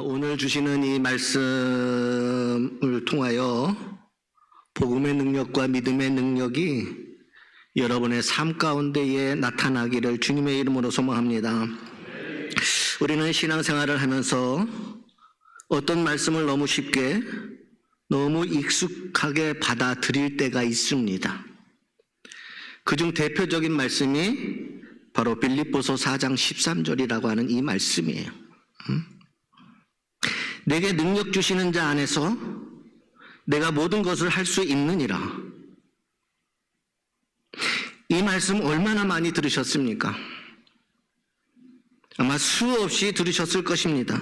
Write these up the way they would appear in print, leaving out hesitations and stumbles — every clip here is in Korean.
오늘 주시는 이 말씀을 통하여 복음의 능력과 믿음의 능력이 여러분의 삶 가운데에 나타나기를 주님의 이름으로 소망합니다. 우리는 신앙생활을 하면서 어떤 말씀을 너무 쉽게 너무 익숙하게 받아들일 때가 있습니다. 그중 대표적인 말씀이 바로 빌립보서 4장 13절이라고 하는 이 말씀이에요. 내게 능력 주시는 자 안에서 내가 모든 것을 할 수 있느니라. 이 말씀 얼마나 많이 들으셨습니까? 아마 수없이 들으셨을 것입니다.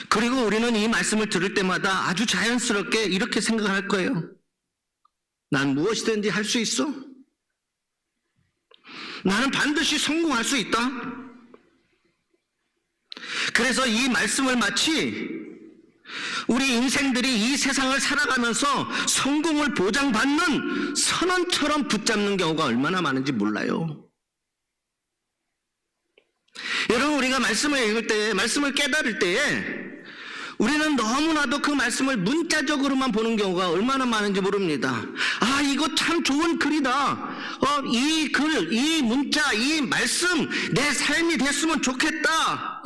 그리고 우리는 이 말씀을 들을 때마다 아주 자연스럽게 이렇게 생각할 거예요. 난 무엇이든지 할 수 있어. 나는 반드시 성공할 수 있다. 그래서 이 말씀을 마치 우리 인생들이 이 세상을 살아가면서 성공을 보장받는 선언처럼 붙잡는 경우가 얼마나 많은지 몰라요. 여러분, 우리가 말씀을 읽을 때, 말씀을 깨달을 때에 우리는 너무나도 그 말씀을 문자적으로만 보는 경우가 얼마나 많은지 모릅니다. 아, 이거 참 좋은 글이다. 이 글, 이 문자, 이 말씀 내 삶이 됐으면 좋겠다.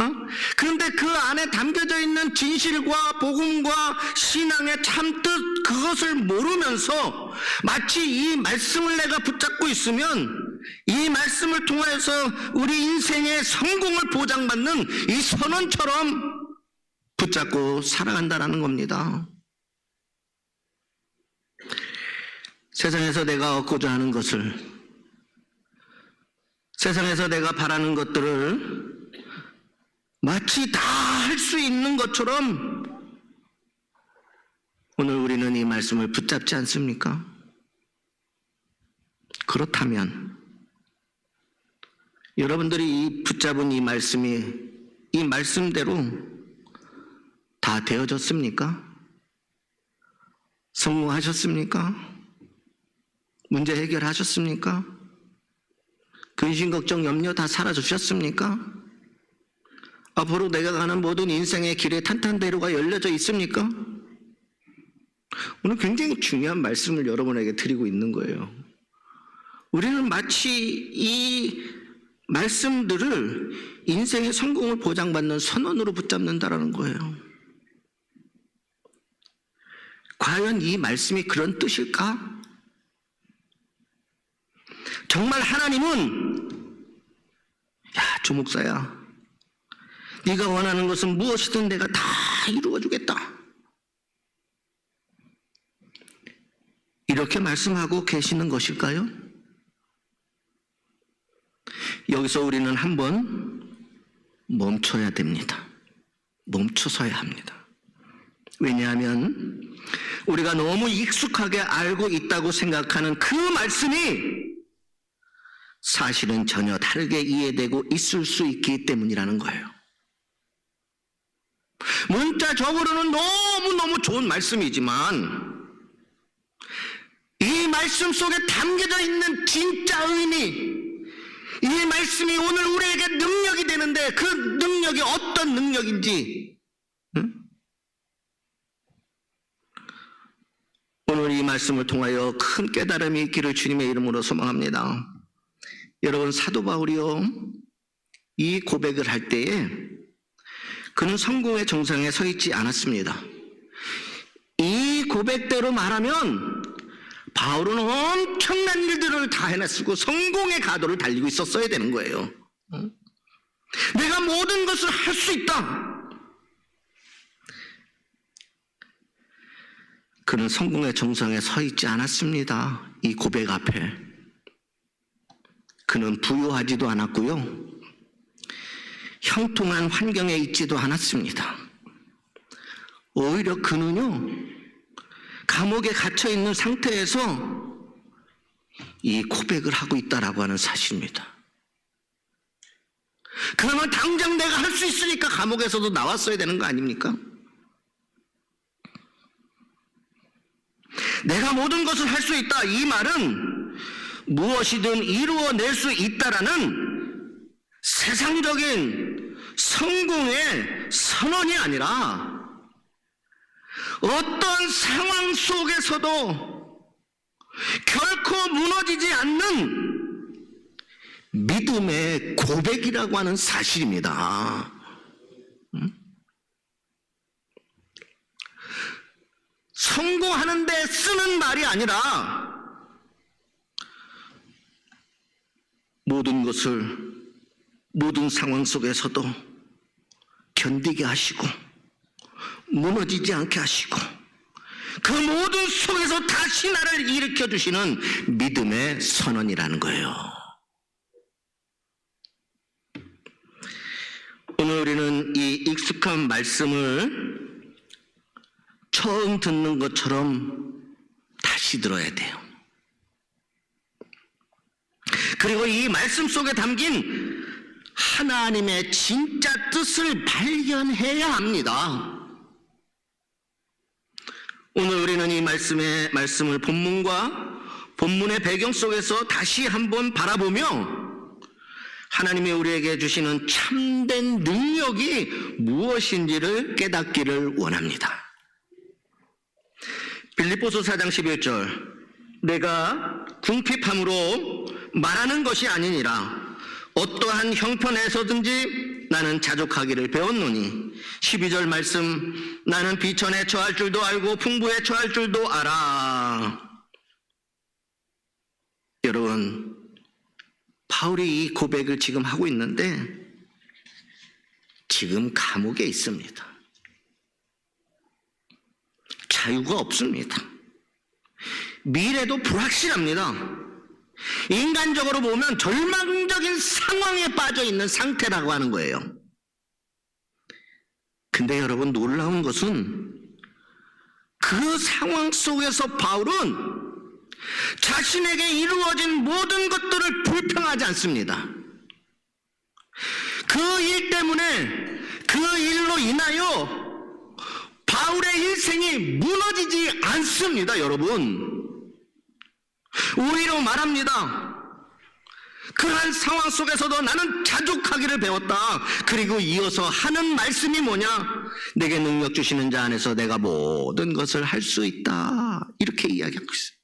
그런데 그 안에 담겨져 있는 진실과 복음과 신앙의 참뜻, 그것을 모르면서 마치 이 말씀을 내가 붙잡고 있으면 이 말씀을 통해서 우리 인생의 성공을 보장받는 이 선언처럼 붙잡고 살아간다는 겁니다. 세상에서 내가 얻고자 하는 것을, 세상에서 내가 바라는 것들을 마치 다 할 수 있는 것처럼 오늘 우리는 이 말씀을 붙잡지 않습니까? 그렇다면 여러분들이 이 붙잡은 이 말씀이 이 말씀대로 다 되어졌습니까? 성공하셨습니까? 문제 해결하셨습니까? 근심, 걱정, 염려 다 사라지셨습니까? 앞으로 내가 가는 모든 인생의 길에 탄탄대로가 열려져 있습니까? 오늘 굉장히 중요한 말씀을 여러분에게 드리고 있는 거예요. 우리는 마치 이 말씀들을 인생의 성공을 보장받는 선언으로 붙잡는다라는 거예요. 과연 이 말씀이 그런 뜻일까? 정말 하나님은 조 목사야, 네가 원하는 것은 무엇이든 내가 다 이루어주겠다, 이렇게 말씀하고 계시는 것일까요? 여기서 우리는 한번 멈춰야 됩니다. 멈춰서야 합니다. 왜냐하면 우리가 너무 익숙하게 알고 있다고 생각하는 그 말씀이 사실은 전혀 다르게 이해되고 있을 수 있기 때문이라는 거예요. 문자적으로는 너무너무 좋은 말씀이지만 이 말씀 속에 담겨져 있는 진짜 의미, 이 말씀이 오늘 우리에게 능력이 되는데 그 능력이 어떤 능력인지, 오늘 이 말씀을 통하여 큰 깨달음이 있기를 주님의 이름으로 소망합니다. 여러분, 사도 바울이요, 이 고백을 할 때에 그는 성공의 정상에 서 있지 않았습니다. 이 고백대로 말하면 바울은 엄청난 일들을 다 해냈고 성공의 가도를 달리고 있었어야 되는 거예요. 내가 모든 것을 할 수 있다. 그는 성공의 정상에 서 있지 않았습니다. 이 고백 앞에. 그는 부유하지도 않았고요, 형통한 환경에 있지도 않았습니다. 오히려 그는요, 감옥에 갇혀 있는 상태에서 이 고백을 하고 있다라고 하는 사실입니다. 그러면 당장 내가 할 수 있으니까 감옥에서도 나왔어야 되는 거 아닙니까? 내가 모든 것을 할 수 있다, 이 말은 무엇이든 이루어낼 수 있다라는 세상적인 성공의 선언이 아니라 어떤 상황 속에서도 결코 무너지지 않는 믿음의 고백이라고 하는 사실입니다. 성공하는데 쓰는 말이 아니라 모든 것을 모든 상황 속에서도 견디게 하시고 무너지지 않게 하시고 그 모든 속에서 다시 나를 일으켜 주시는 믿음의 선언이라는 거예요. 오늘 우리는 이 익숙한 말씀을 처음 듣는 것처럼 다시 들어야 돼요. 그리고 이 말씀 속에 담긴 하나님의 진짜 뜻을 발견해야 합니다. 오늘 우리는 이 말씀을 본문의 배경 속에서 다시 한번 바라보며 하나님이 우리에게 주시는 참된 능력이 무엇인지를 깨닫기를 원합니다. 빌립보서 4장 11절 내가 궁핍함으로 말하는 것이 아니니라 어떠한 형편에서든지 나는 자족하기를 배웠노니 12절 말씀 나는 비천에 처할 줄도 알고 풍부에 처할 줄도 알아. 여러분 바울이 이 고백을 지금 하고 있는데 지금 감옥에 있습니다. 자유가 없습니다. 미래도 불확실합니다. 인간적으로 보면 절망적인 상황에 빠져 있는 상태라고 하는 거예요. 근데 여러분 놀라운 것은 그 상황 속에서 바울은 자신에게 이루어진 모든 것들을 불평하지 않습니다. 그 일 때문에 그 일로 인하여 바울의 인생이 무너지지 않습니다. 여러분 오히려 말합니다. 그러한 상황 속에서도 나는 자족하기를 배웠다. 그리고 이어서 하는 말씀이 뭐냐? 내게 능력 주시는 자 안에서 내가 모든 것을 할 수 있다. 이렇게 이야기하고 있어요.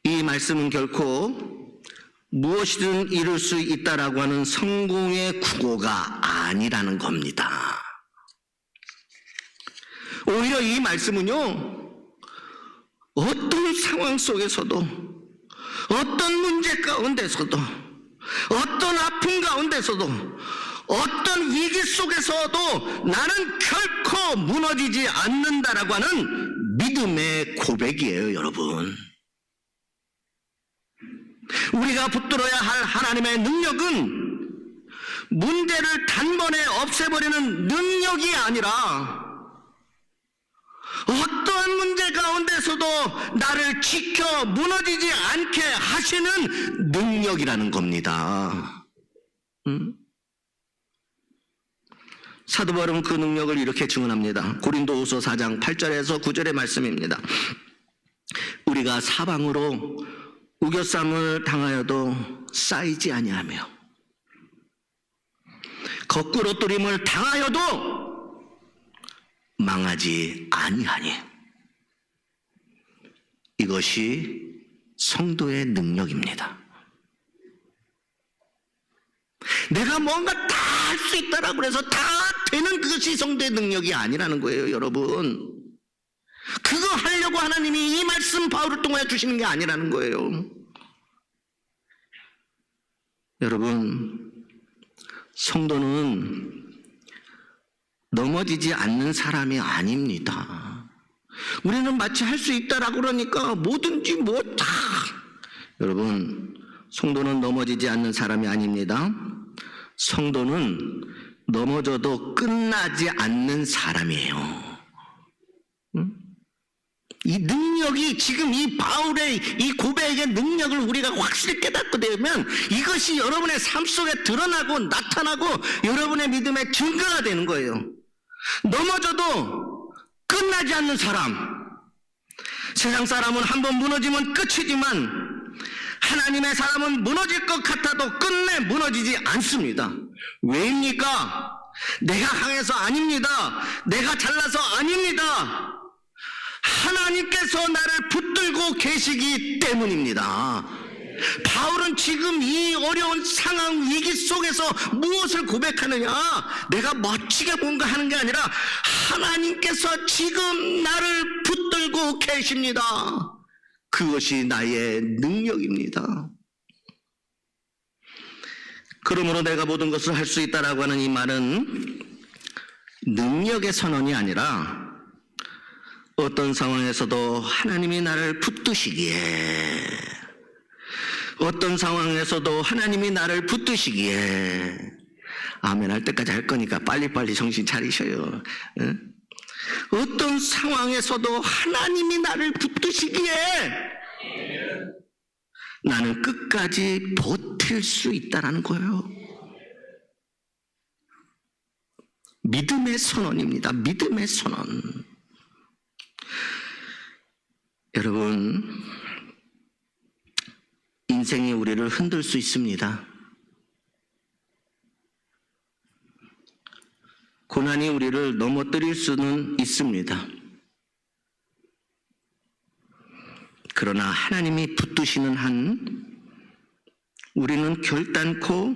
이 말씀은 결코 무엇이든 이룰 수 있다라고 하는 성공의 구호가 아니라는 겁니다. 오히려 이 말씀은요, 어떤 상황 속에서도, 어떤 문제 가운데서도, 어떤 아픔 가운데서도, 어떤 위기 속에서도 나는 결코 무너지지 않는다라고 하는 믿음의 고백이에요, 여러분. 우리가 붙들어야 할 하나님의 능력은 문제를 단번에 없애버리는 능력이 아니라 어떠한 문제 가운데서도 나를 지켜 무너지지 않게 하시는 능력이라는 겁니다. 사도 바울은 그 능력을 이렇게 증언합니다. 고린도후서 4장 8절에서 9절의 말씀입니다. 우리가 사방으로 우겨쌈을 당하여도 쌓이지 아니하며 거꾸로 뜨림을 당하여도 망하지 아니하니 이것이 성도의 능력입니다. 내가 뭔가 다 할 수 있다라고 해서 다 되는 그것이 성도의 능력이 아니라는 거예요, 여러분. 그거 하려고 하나님이 이 말씀 바울을 통하여 주시는 게 아니라는 거예요. 여러분, 성도는 넘어지지 않는 사람이 아닙니다. 우리는 마치 할 수 있다라고 그러니까 뭐든지 뭐 다. 여러분, 성도는 넘어지지 않는 사람이 아닙니다. 성도는 넘어져도 끝나지 않는 사람이에요. 이 능력이 지금 이 바울의 이 고백의 능력을 우리가 확실히 깨닫게 되면 이것이 여러분의 삶 속에 드러나고 나타나고 여러분의 믿음의 증거가 되는 거예요. 넘어져도 끝나지 않는 사람. 세상 사람은 한번 무너지면 끝이지만 하나님의 사람은 무너질 것 같아도 끝내 무너지지 않습니다. 왜입니까? 내가 강해서 아닙니다. 내가 잘나서 아닙니다. 하나님께서 나를 붙들고 계시기 때문입니다. 바울은 지금 이 어려운 상황 위기 속에서 무엇을 고백하느냐? 내가 멋지게 뭔가 하는 게 아니라 하나님께서 지금 나를 붙들고 계십니다. 그것이 나의 능력입니다. 그러므로 내가 모든 것을 할 수 있다라고 하는 이 말은 능력의 선언이 아니라 어떤 상황에서도 하나님이 나를 붙드시기에, 어떤 상황에서도 하나님이 나를 붙드시기에, 아멘 할 때까지 할 거니까 빨리빨리 정신 차리셔요. 응? 어떤 상황에서도 하나님이 나를 붙드시기에 나는 끝까지 버틸 수 있다는 거예요. 믿음의 선언입니다. 믿음의 선언. 여러분, 인생이 우리를 흔들 수 있습니다. 고난이 우리를 넘어뜨릴 수는 있습니다. 그러나 하나님이 붙드시는 한 우리는 결단코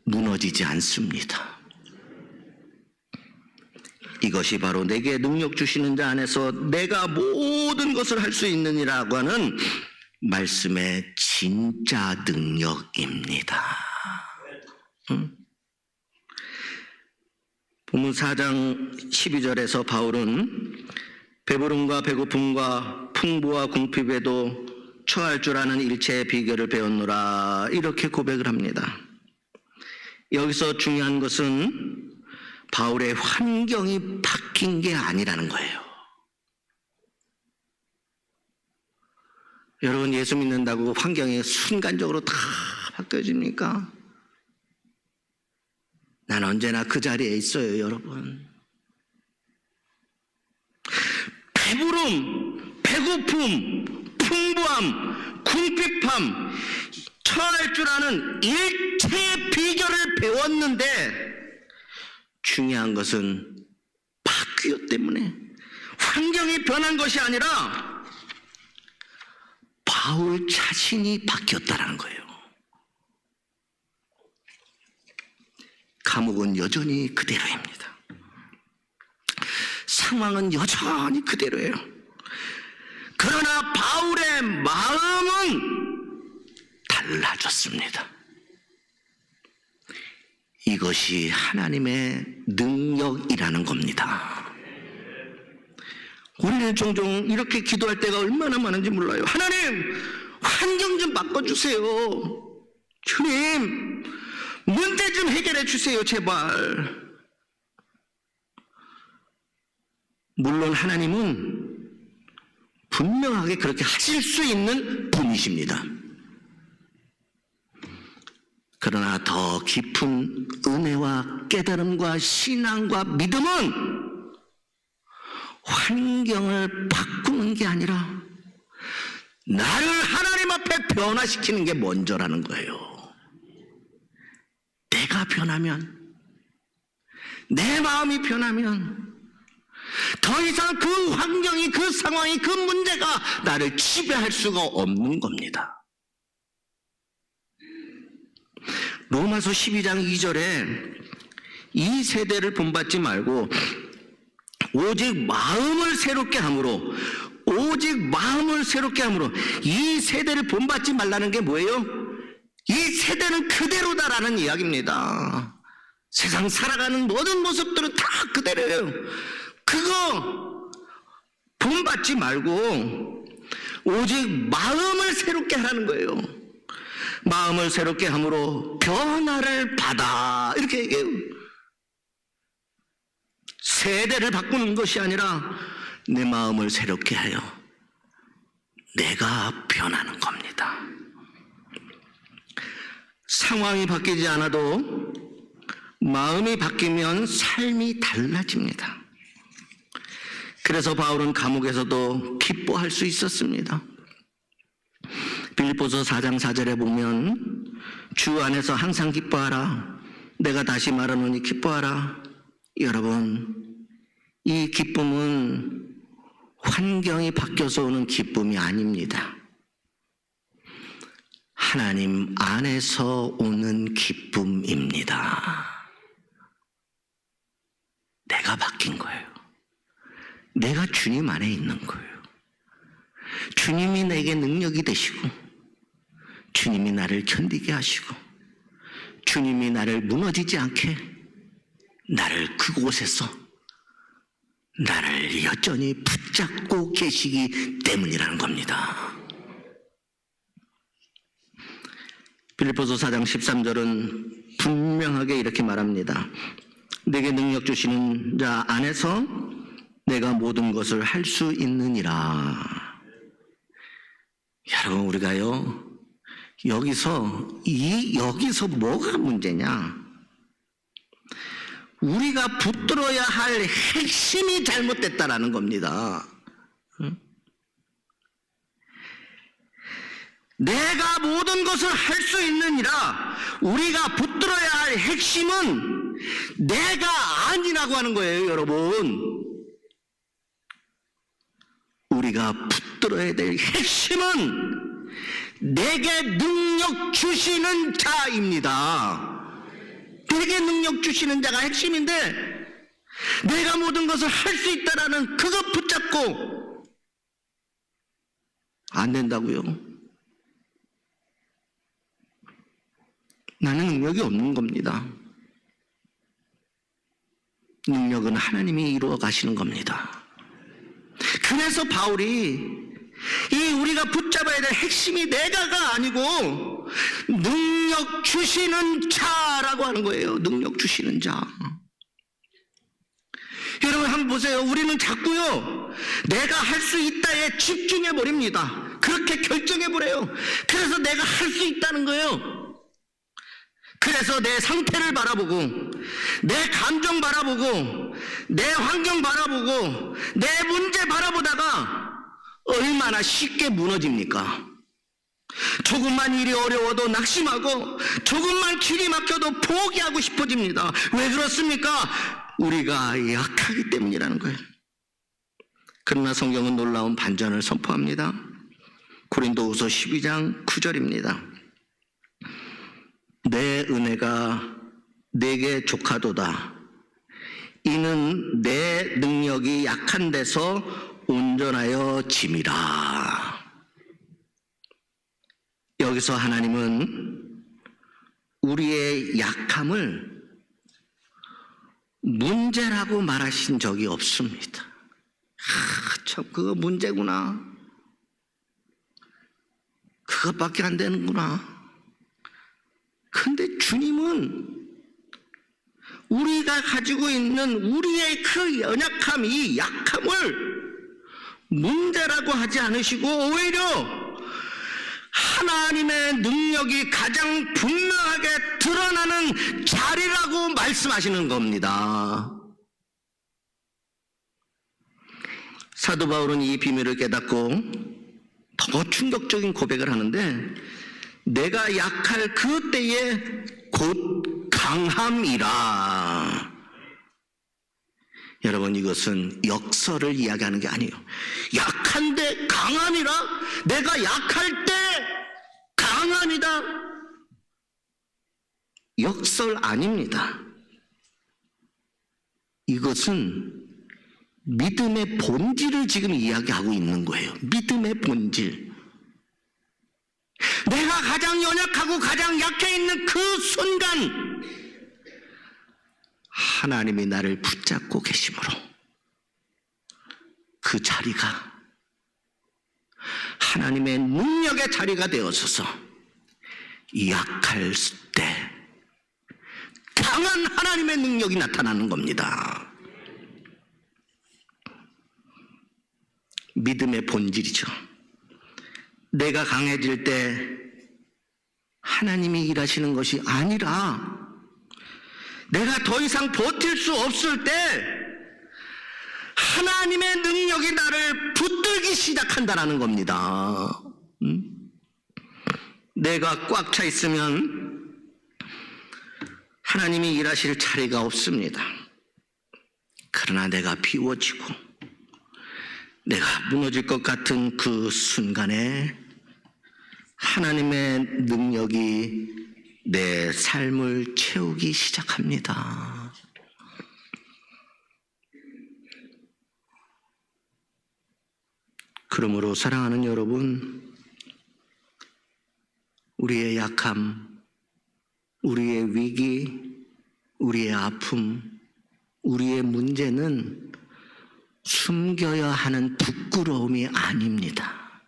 무너지지 않습니다. 이것이 바로 내게 능력 주시는 자 안에서 내가 모든 것을 할 수 있느니라고 하는 말씀의 진짜 능력입니다. 본문 4장 12절에서 바울은 배부름과 배고픔과 풍부와 궁핍에도 처할 줄 아는 일체의 비결을 배웠노라, 이렇게 고백을 합니다. 여기서 중요한 것은 바울의 환경이 바뀐 게 아니라는 거예요. 여러분, 예수 믿는다고 환경이 순간적으로 다 바뀌어집니까? 난 언제나 그 자리에 있어요, 여러분. 배부름, 배고픔, 풍부함, 궁핍함, 처할 줄 아는 일체의 비결을 배웠는데 중요한 것은 바뀌었기 때문에, 환경이 변한 것이 아니라 바울 자신이 바뀌었다는 거예요. 감옥은 여전히 그대로입니다. 상황은 여전히 그대로예요. 그러나 바울의 마음은 달라졌습니다. 이것이 하나님의 능력이라는 겁니다. 우리는 종종 이렇게 기도할 때가 얼마나 많은지 몰라요. 하나님, 환경 좀 바꿔주세요. 주님, 문제 좀 해결해 주세요, 제발. 물론 하나님은 분명하게 그렇게 하실 수 있는 분이십니다. 그러나 더 깊은 은혜와 깨달음과 신앙과 믿음은 환경을 바꾸는 게 아니라 나를 하나님 앞에 변화시키는 게 먼저라는 거예요. 내가 변하면, 내 마음이 변하면 더 이상 그 환경이, 그 상황이, 그 문제가 나를 지배할 수가 없는 겁니다. 로마서 12장 2절에 이 세대를 본받지 말고 오직 마음을 새롭게 함으로, 오직 마음을 새롭게 함으로, 이 세대를 본받지 말라는 게 뭐예요? 이 세대는 그대로다라는 이야기입니다. 세상 살아가는 모든 모습들은 다 그대로예요. 그거 본받지 말고 오직 마음을 새롭게 하라는 거예요. 마음을 새롭게 함으로 변화를 받아, 이렇게 얘기해요. 세대를 바꾸는 것이 아니라 내 마음을 새롭게 하여 내가 변하는 겁니다. 상황이 바뀌지 않아도 마음이 바뀌면 삶이 달라집니다. 그래서 바울은 감옥에서도 기뻐할 수 있었습니다. 빌립보서 4장 4절에 보면 주 안에서 항상 기뻐하라. 내가 다시 말하노니 기뻐하라. 여러분, 이 기쁨은 환경이 바뀌어서 오는 기쁨이 아닙니다. 하나님 안에서 오는 기쁨입니다. 내가 바뀐 거예요. 내가 주님 안에 있는 거예요. 주님이 내게 능력이 되시고, 주님이 나를 견디게 하시고, 주님이 나를 무너지지 않게, 나를 그곳에서 나를 여전히 붙잡고 계시기 때문이라는 겁니다. 빌립보서 4장 13절은 분명하게 이렇게 말합니다. 내게 능력 주시는 자 안에서 내가 모든 것을 할 수 있느니라. 여러분, 우리가요, 여기서 뭐가 문제냐? 우리가 붙들어야 할 핵심이 잘못됐다라는 겁니다. 내가 모든 것을 할 수 있느니라. 우리가 붙들어야 할 핵심은 내가 아니라고 하는 거예요, 여러분. 우리가 붙들어야 될 핵심은 내게 능력 주시는 자입니다. 내게 능력 주시는 자가 핵심인데, 내가 모든 것을 할 수 있다라는 그것 붙잡고 안 된다고요? 나는 능력이 없는 겁니다. 능력은 하나님이 이루어 가시는 겁니다. 그래서 바울이 우리가 붙잡아야 될 핵심이 내가가 아니고 능력 주시는 자라고 하는 거예요. 능력 주시는 자. 여러분 한번 보세요. 우리는 자꾸요, 내가 할 수 있다에 집중해 버립니다. 그렇게 결정해 버려요. 그래서 내가 할 수 있다는 거예요. 그래서 내 상태를 바라보고, 내 감정 바라보고, 내 환경 바라보고, 내 문제 바라보다가 얼마나 쉽게 무너집니까? 조금만 일이 어려워도 낙심하고, 조금만 길이 막혀도 포기하고 싶어집니다. 왜 그렇습니까? 우리가 약하기 때문이라는 거예요. 그러나 성경은 놀라운 반전을 선포합니다. 고린도후서 12장 9절입니다. 내 은혜가 내게 족하도다. 이는 내 능력이 약한 데서 온전하여 짐이라. 여기서 하나님은 우리의 약함을 문제라고 말하신 적이 없습니다. 참 그거 문제구나. 그것밖에 안 되는구나. 근데 주님은 우리가 가지고 있는 우리의 그 연약함, 이 약함을 문제라고 하지 않으시고 오히려 하나님의 능력이 가장 분명하게 드러나는 자리라고 말씀하시는 겁니다. 사도 바울은 이 비밀을 깨닫고 더 충격적인 고백을 하는데, 내가 약할 그 때에 곧 강함이라. 여러분, 이것은 역설을 이야기하는 게 아니에요. 약한데 강함이라? 내가 약할 때 강함이다? 역설 아닙니다. 이것은 믿음의 본질을 지금 이야기하고 있는 거예요. 믿음의 본질. 내가 가장 연약하고 가장 약해 있는 그 순간 하나님이 나를 붙잡고 계심으로 그 자리가 하나님의 능력의 자리가 되어서서 약할 때 강한 하나님의 능력이 나타나는 겁니다. 믿음의 본질이죠. 내가 강해질 때 하나님이 일하시는 것이 아니라 내가 더 이상 버틸 수 없을 때 하나님의 능력이 나를 붙들기 시작한다는 겁니다. 내가 꽉 차 있으면 하나님이 일하실 자리가 없습니다. 그러나 내가 비워지고 내가 무너질 것 같은 그 순간에 하나님의 능력이 내 삶을 채우기 시작합니다. 그러므로 사랑하는 여러분, 우리의 약함, 우리의 위기, 우리의 아픔, 우리의 문제는 숨겨야 하는 부끄러움이 아닙니다.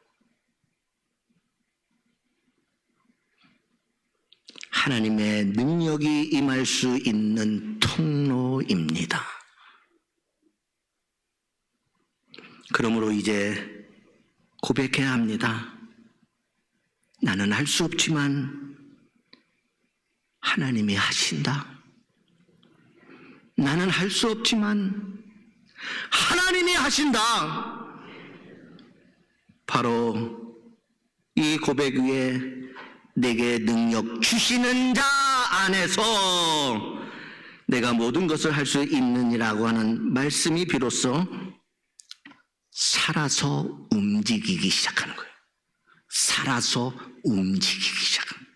하나님의 능력이 임할 수 있는 통로입니다. 그러므로 이제 고백해야 합니다. 나는 할 수 없지만 하나님이 하신다. 나는 할 수 없지만 하나님이 하신다. 바로 이 고백 위에 내게 능력 주시는 자 안에서 내가 모든 것을 할 수 있느니라고 하는 말씀이 비로소 살아서 움직이기 시작하는 거예요. 살아서 움직이기 시작합니다.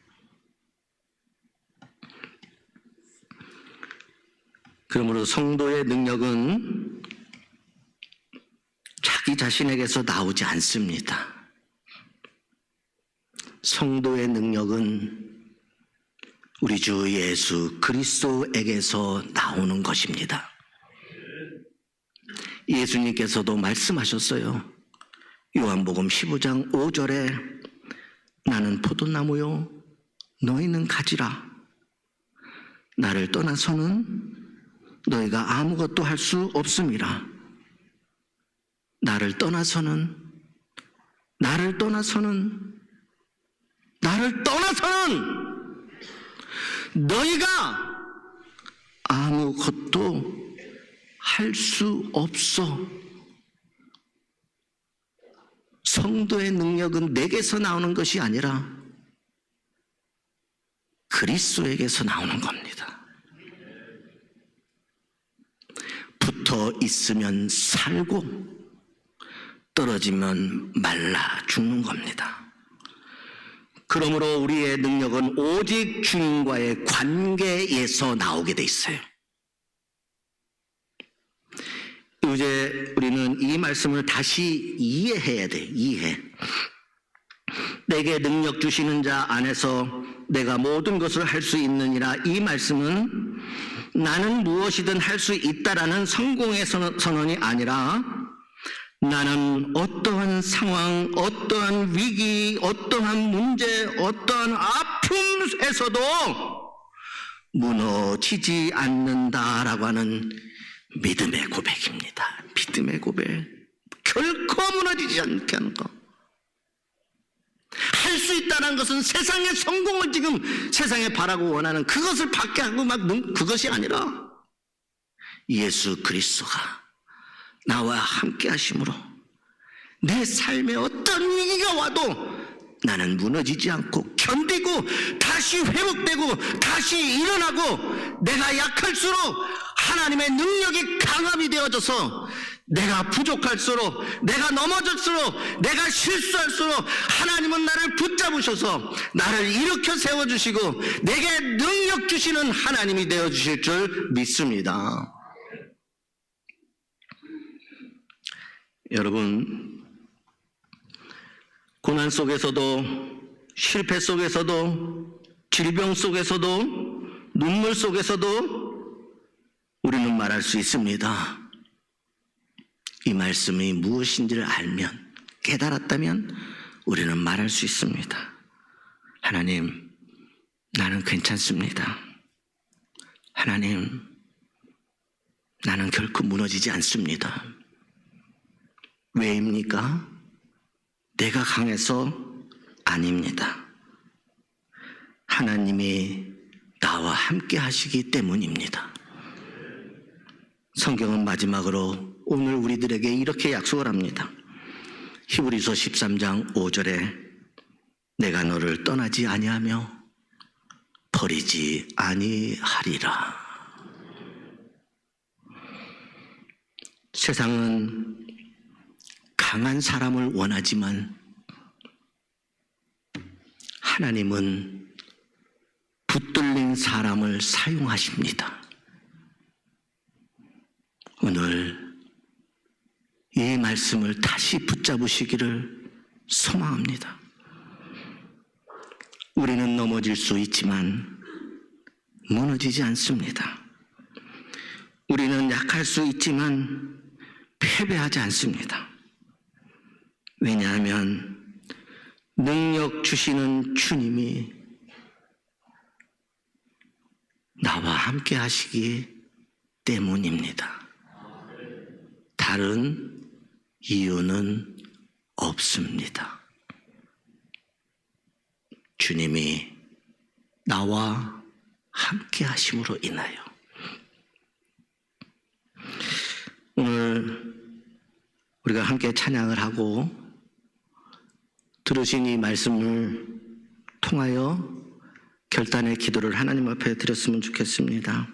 그러므로 성도의 능력은 자기 자신에게서 나오지 않습니다. 성도의 능력은 우리 주 예수 그리스도에게서 나오는 것입니다. 예수님께서도 말씀하셨어요. 요한복음 15장 5절에 나는 포도나무요 너희는 가지라. 나를 떠나서는 너희가 아무것도 할 수 없음이라. 나를 떠나서는 너희가 아무것도 할 수 없어. 성도의 능력은 내게서 나오는 것이 아니라 그리스도에게서 나오는 겁니다. 붙어 있으면 살고 떨어지면 말라 죽는 겁니다. 그러므로 우리의 능력은 오직 주님과의 관계에서 나오게 돼 있어요. 이제 우리는 이 말씀을 다시 이해해야 돼. 이해. 내게 능력 주시는 자 안에서 내가 모든 것을 할 수 있느니라. 이 말씀은 나는 무엇이든 할 수 있다라는 성공의 선언이 아니라 나는 어떠한 상황, 어떠한 위기, 어떠한 문제, 어떠한 아픔에서도 무너지지 않는다라고 하는 믿음의 고백입니다. 믿음의 고백. 결코 무너지지 않게 하는 것. 할 수 있다는 것은 세상의 성공을 지금 세상에 바라고 원하는 그것을 받게 하고 막 그것이 아니라 예수 그리스도가 나와 함께 하심으로 내 삶에 어떤 위기가 와도 나는 무너지지 않고 견디고 다시 회복되고 다시 일어나고 내가 약할수록 하나님의 능력이 강함이 되어져서 내가 부족할수록 내가 넘어질수록 내가 실수할수록 하나님은 나를 붙잡으셔서 나를 일으켜 세워주시고 내게 능력 주시는 하나님이 되어주실 줄 믿습니다. 여러분, 고난 속에서도 실패 속에서도 질병 속에서도 눈물 속에서도 우리는 말할 수 있습니다. 이 말씀이 무엇인지를 알면 깨달았다면 우리는 말할 수 있습니다. 하나님, 나는 괜찮습니다. 하나님, 나는 결코 무너지지 않습니다. 왜입니까? 내가 강해서 아닙니다. 하나님이 나와 함께 하시기 때문입니다. 성경은 마지막으로 오늘 우리들에게 이렇게 약속을 합니다. 히브리서 13장 5절에 내가 너를 떠나지 아니하며 버리지 아니하리라. 세상은 강한 사람을 원하지만 하나님은 붙들린 사람을 사용하십니다. 오늘 이 말씀을 다시 붙잡으시기를 소망합니다. 우리는 넘어질 수 있지만 무너지지 않습니다. 우리는 약할 수 있지만 패배하지 않습니다. 왜냐하면 능력 주시는 주님이 나와 함께 하시기 때문입니다. 다른 이유는 없습니다. 주님이 나와 함께 하심으로 인하여. 오늘 우리가 함께 찬양을 하고 들으신 이 말씀을 통하여 결단의 기도를 하나님 앞에 드렸으면 좋겠습니다.